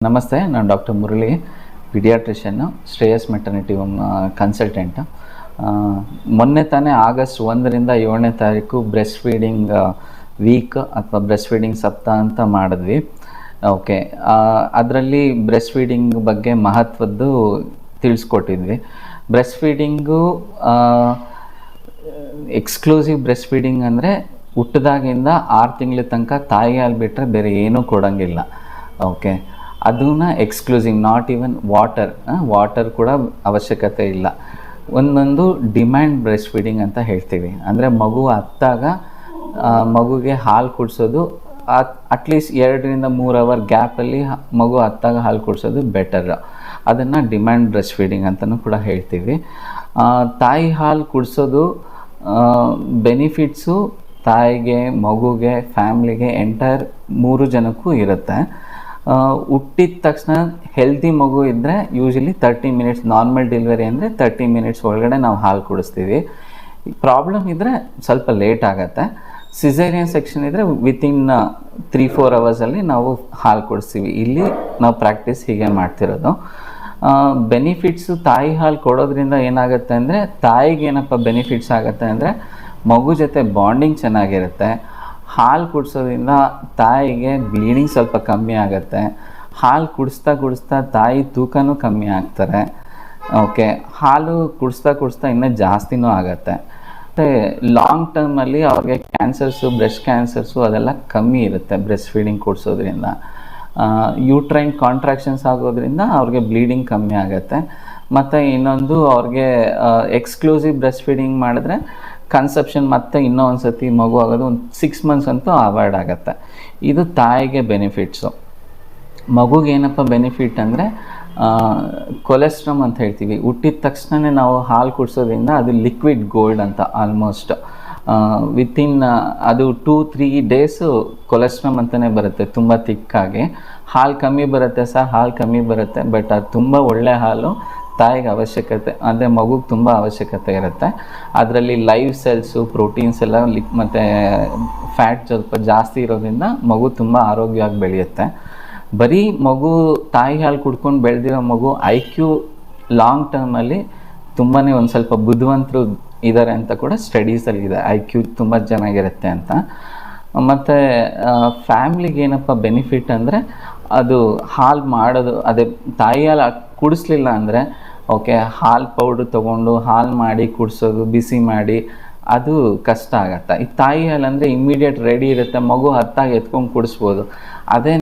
ನಮಸ್ತೆ, ನಾನು doctor Murali, pediatrician, Shreyas maternity home consultant. ಮೊನ್ನೆ ತಾನೇ ಆಗಸ್ಟ್ 1ರಿಂದ 7ನೇ ತಾರೀಕು ಬ್ರೆಸ್ಟ್ ಫೀಡಿಂಗ್ ವೀಕ್ ಅಥವಾ ಬ್ರೆಸ್ಟ್ ಫೀಡಿಂಗ್ ಸಪ್ತಾಹ ಅಂತ ಮಾಡಿದ್ವಿ. ಓಕೆ, ಅದರಲ್ಲಿ ಬ್ರೆಸ್ಟ್ ಫೀಡಿಂಗ್ ಬಗ್ಗೆ ಮಹತ್ವದ್ದು ತಿಳಿಸ್ಕೊಟ್ಟಿದ್ವಿ. Breast feeding exclusive breast feeding ಅಂದರೆ ಹುಟ್ಟಿದಾಗಿಂದ 6 ತಿಂಗಳ ತನಕ ತಾಯಿ ಹಾಲು ಬಿಟ್ಟರೆ ಬೇರೆ ಏನೂ ಕೊಡೋಂಗಿಲ್ಲ. ಓಕೆ, ಅದನ್ನ ಎಕ್ಸ್ಕ್ಲೂಸಿವ್, ನಾಟ್ ಈವನ್ ವಾಟರ್ ಕೂಡ ಅವಶ್ಯಕತೆ ಇಲ್ಲ. ಒಂದೊಂದು ಡಿಮ್ಯಾಂಡ್ ಬ್ರೆಸ್ಟ್ ಫೀಡಿಂಗ್ ಅಂತ ಹೇಳ್ತೀವಿ. ಅಂದರೆ ಮಗು ಹತ್ತಾಗ ಮಗುಗೆ ಹಾಲು ಕುಡಿಸೋದು ಅಟ್ಲೀಸ್ಟ್ 2ರಿಂದ 3 ಅವರ್ ಗ್ಯಾಪಲ್ಲಿ ಮಗು ಹತ್ತಾಗ ಹಾಲು ಕುಡಿಸೋದು ಬೆಟರ್. ಅದನ್ನು ಡಿಮ್ಯಾಂಡ್ ಬ್ರೆಸ್ಟ್ ಫೀಡಿಂಗ್ ಅಂತಲೂ ಕೂಡ ಹೇಳ್ತೀವಿ. ತಾಯಿ ಹಾಲು ಕುಡಿಸೋದು ಬೆನಿಫಿಟ್ಸು ತಾಯಿಗೆ, ಮಗುಗೆ, ಫ್ಯಾಮ್ಲಿಗೆ, ಎಂಟೈರ್ 3 ಜನಕ್ಕೂ ಇರುತ್ತೆ. ಹುಟ್ಟಿದ ತಕ್ಷಣ ಹೆಲ್ದಿ ಮಗು ಇದ್ದರೆ ಯೂಶಲಿ 30 ಮಿನಿಟ್ಸ್, ನಾರ್ಮಲ್ ಡೆಲಿವರಿ ಅಂದರೆ 30 ಮಿನಿಟ್ಸ್ ಒಳಗಡೆ ನಾವು ಹಾಲು ಕುಡಿಸ್ತೀವಿ. ಪ್ರಾಬ್ಲಮ್ ಇದ್ದರೆ ಸ್ವಲ್ಪ ಲೇಟ್ ಆಗುತ್ತೆ. ಸಿಸೇರಿಯನ್ ಸೆಕ್ಷನ್ ಇದ್ದರೆ ವಿತಿನ್ 3-4 ಅವರ್ಸಲ್ಲಿ ನಾವು ಹಾಲು ಕುಡಿಸ್ತೀವಿ. ಇಲ್ಲಿ ನಾವು ಪ್ರಾಕ್ಟೀಸ್ ಹೀಗೆ ಮಾಡ್ತಿರೋದು. ಬೆನಿಫಿಟ್ಸು ತಾಯಿ ಹಾಲು ಕೊಡೋದ್ರಿಂದ ಏನಾಗುತ್ತೆ ಅಂದರೆ, ತಾಯಿಗೆ ಏನಪ್ಪ ಬೆನಿಫಿಟ್ಸ್ ಆಗುತ್ತೆ ಅಂದರೆ, ಮಗು ಜೊತೆ ಬಾಂಡಿಂಗ್ ಚೆನ್ನಾಗಿರುತ್ತೆ. ಹಾಲು ಕುಡಿಸೋದ್ರಿಂದ ತಾಯಿಗೆ ಬ್ಲೀಡಿಂಗ್ ಸ್ವಲ್ಪ ಕಮ್ಮಿ ಆಗುತ್ತೆ. ಹಾಲು ಕುಡಿಸ್ತಾ ತಾಯಿ ತೂಕನೂ ಕಮ್ಮಿ ಆಗ್ತಾರೆ. ಓಕೆ, ಹಾಲು ಕುಡಿಸ್ತಾ ಇನ್ನೂ ಜಾಸ್ತಿನೂ ಆಗುತ್ತೆ. ಮತ್ತು ಲಾಂಗ್ ಟರ್ಮಲ್ಲಿ ಅವ್ರಿಗೆ ಕ್ಯಾನ್ಸರ್ಸು, ಬ್ರೆಸ್ಟ್ ಕ್ಯಾನ್ಸರ್ಸು ಅದೆಲ್ಲ ಕಮ್ಮಿ ಇರುತ್ತೆ ಬ್ರೆಸ್ಟ್ ಫೀಡಿಂಗ್ ಕೊಡಿಸೋದ್ರಿಂದ. ಯೂಟ್ರೈನ್ ಕಾಂಟ್ರಾಕ್ಷನ್ಸ್ ಆಗೋದ್ರಿಂದ ಅವ್ರಿಗೆ ಬ್ಲೀಡಿಂಗ್ ಕಮ್ಮಿ ಆಗುತ್ತೆ. ಮತ್ತು ಇನ್ನೊಂದು, ಅವ್ರಿಗೆ ಎಕ್ಸ್ಕ್ಲೂಸಿವ್ ಬ್ರೆಸ್ಟ್ ಫೀಡಿಂಗ್ ಮಾಡಿದ್ರೆ ಕನ್ಸೆಪ್ಷನ್ ಮತ್ತು ಇನ್ನೂ ಒಂದು ಸತಿ ಮಗು ಆಗೋದು ಒಂದು 6 ಮಂತ್ಸ್ ಅಂತೂ ಅವಾಯ್ಡ್ ಆಗುತ್ತೆ. ಇದು ತಾಯಿಗೆ ಬೆನಿಫಿಟ್ಸು. ಮಗುಗೆ ಏನಪ್ಪ ಬೆನಿಫಿಟ್ ಅಂದರೆ, ಕೊಲೆಸ್ಟ್ರಾಮ್ ಅಂತ ಹೇಳ್ತೀವಿ. ಹುಟ್ಟಿದ ತಕ್ಷಣವೇ ನಾವು ಹಾಲು ಕುಡಿಸೋದ್ರಿಂದ ಅದು ಲಿಕ್ವಿಡ್ ಗೋಲ್ಡ್ ಅಂತ, ಆಲ್ಮೋಸ್ಟ್ ವಿತಿನ್ ಅದು 2-3 ಡೇಸು ಕೊಲೆಸ್ಟ್ರಾಮ್ ಅಂತಲೇ ಬರುತ್ತೆ, ತುಂಬ ತಿಕ್ಕಾಗಿ. ಹಾಲು ಕಮ್ಮಿ ಬರುತ್ತೆ ಸರ್, ಹಾಲು ಕಮ್ಮಿ ಬರುತ್ತೆ, ಬಟ್ ಅದು ತುಂಬ ಒಳ್ಳೆ ಹಾಲು. ತಾಯಿಗೆ ಅವಶ್ಯಕತೆ ಅಂದರೆ ಮಗುಗೆ ತುಂಬ ಅವಶ್ಯಕತೆ ಇರುತ್ತೆ. ಅದರಲ್ಲಿ ಲೈವ್ ಸೆಲ್ಸು, ಪ್ರೋಟೀನ್ಸ್ ಎಲ್ಲ ಮತ್ತು ಫ್ಯಾಟ್ ಸ್ವಲ್ಪ ಜಾಸ್ತಿ ಇರೋದ್ರಿಂದ ಮಗು ತುಂಬ ಆರೋಗ್ಯವಾಗಿ ಬೆಳೆಯುತ್ತೆ. ಬರೀ ಮಗು ತಾಯಿ ಹಾಲು ಕುಡ್ಕೊಂಡು ಬೆಳೆದಿರೋ ಮಗು IQ ಲಾಂಗ್ ಟರ್ಮಲ್ಲಿ ತುಂಬಾ ಒಂದು ಸ್ವಲ್ಪ ಬುದ್ಧಿವಂತರು ಇದ್ದಾರೆ ಅಂತ ಕೂಡ ಸ್ಟಡೀಸಲ್ಲಿದೆ. IQ ತುಂಬ ಚೆನ್ನಾಗಿರುತ್ತೆ ಅಂತ. ಮತ್ತು ಫ್ಯಾಮ್ಲಿಗೆ ಏನಪ್ಪ ಬೆನಿಫಿಟ್ ಅಂದರೆ, ಅದು ಹಾಲು ಮಾಡೋದು, ಅದೇ ತಾಯಿ ಹಾಲು ಕುಡಿಸ್ಲಿಲ್ಲ ಅಂದರೆ, ಓಕೆ, ಹಾಲು ಪೌಡ್ರ್ ತೊಗೊಂಡು ಹಾಲು ಮಾಡಿ ಕುಡಿಸೋದು, ಬಿಸಿ ಮಾಡಿ, ಅದು ಕಷ್ಟ ಆಗುತ್ತೆ. ಈ ತಾಯಿ ಹಾಲು ಅಂದರೆ ಇಮ್ಮಿಡಿಯೇಟ್ ರೆಡಿ ಇರುತ್ತೆ, ಮಗು ಹತ್ತಾಗಿ ಎತ್ಕೊಂಡು ಕುಡಿಸ್ಬೋದು. ಅದೇ